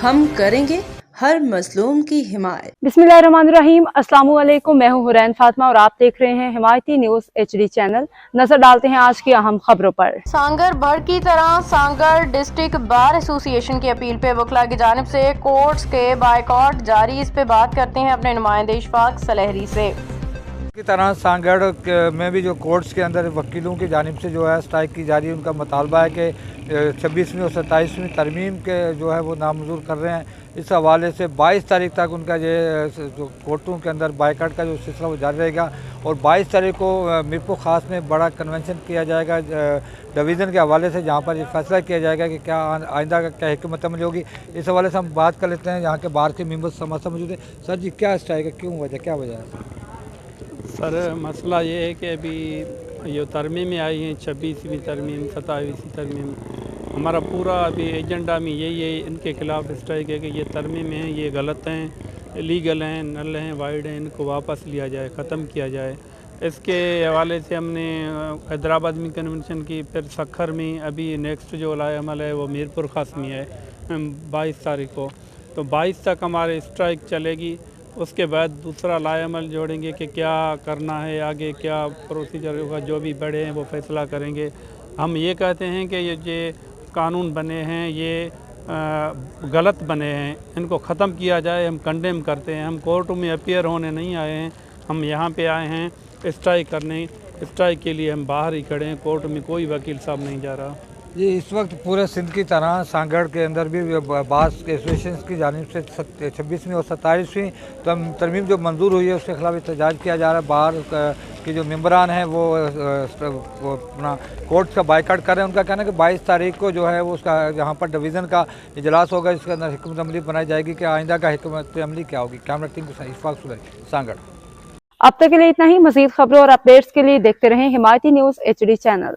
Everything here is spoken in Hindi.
हम करेंगे हर मजलूम की हिमायत। बिस्मिल्लाहिर्रहमानिर्रहीम। अस्सलाम वालेकुम। मैं हूं हुरैन फातिमा और आप देख रहे हैं हिमायती न्यूज HD चैनल। नजर डालते हैं आज की अहम खबरों पर। सांगर भर की तरह सांगर डिस्ट्रिक्ट बार एसोसिएशन की अपील पे वकला की जानिब से कोर्ट्स के बायकॉट जारी। इस पे बात करते हैं अपने नुमाइंदे इशफाक सलहरी से। की तरह सांगड़ में भी जो कोर्ट्स के अंदर वकीलों की जानिब से जो है स्ट्राइक की जा रही है। उनका मुतालबा है कि 26वीं और 27वीं तरमीम के जो है वो नामंजूर कर रहे हैं। इस हवाले से 22 तारीख तक उनका ये जो कोर्टों के अंदर बायकॉट का जो सिलसिला वो जारी रहेगा और 22 तारीख को मीरपुर ख़ास में बड़ा कन्वेंशन किया जाएगा डिवीज़न के हवाले से, जहाँ पर ये फैसला किया जाएगा कि क्या आइंदा का क्या हिकमत अमली होगी। इस हवाले से हम बात कर लेते हैं। यहाँ के बाहर के मेंबर्स समाज मौजूद है। सर जी, क्या स्ट्राइक है, क्यों वजह, क्या वजह है? सर मसला ये है कि अभी ये तरमीमें आई हैं, 26वीं तरमीम, 27वीं तरमीम। हमारा पूरा अभी एजेंडा में यही है, इनके खिलाफ स्ट्राइक है कि ये तरमीमें हैं, ये गलत हैं, इलीगल हैं, नल हैं, वाइड हैं, इनको वापस लिया जाए, ख़त्म किया जाए। इसके हवाले से हमने हैदराबाद में कन्वेंशन की, फिर सखर में, अभी नेक्स्ट जो लाए अमल है वो मीरपुर खास में है 22 तारीख को। तो 22 तक हमारे स्ट्राइक चलेगी। उसके बाद दूसरा लाएमल जोड़ेंगे कि क्या करना है आगे, क्या प्रोसीजर होगा, जो भी बड़े हैं वो फैसला करेंगे। हम ये कहते हैं कि ये कानून बने हैं ये गलत बने हैं, इनको ख़त्म किया जाए। हम कंडेम करते हैं। हम कोर्टों में अपीयर होने नहीं आए हैं, हम यहाँ पे आए हैं स्ट्राइक करने। स्ट्राइक के लिए हम बाहर ही खड़े हैं, कोर्ट में कोई वकील साहब नहीं जा रहा। ये इस वक्त पूरे सिंध की तरह सांगड़ के अंदर भी बास एसोसिएशन की जानिब से 26वीं और 27वीं तरमीम जो मंजूर हुई है उसके खिलाफ एहतजाज किया जा रहा है। बाहर के जो मेंबरान हैं वो अपना कोर्ट का बायकॉट कर रहे हैं। उनका कहना है कि 22 तारीख को जो है वो उसका यहाँ पर डिवीज़न का इजलास होगा, जिसके अंदर हिकमत अमली बनाई जाएगी कि आइंदा का हिकमत अमली क्या होगी। कैमरा टीम के साथ इशफाक सलहरी, सांगड़। अब तक के लिए इतना ही। मजीद खबरों और अपडेट्स के लिए देखते रहें हिमायती न्यूज HD चैनल।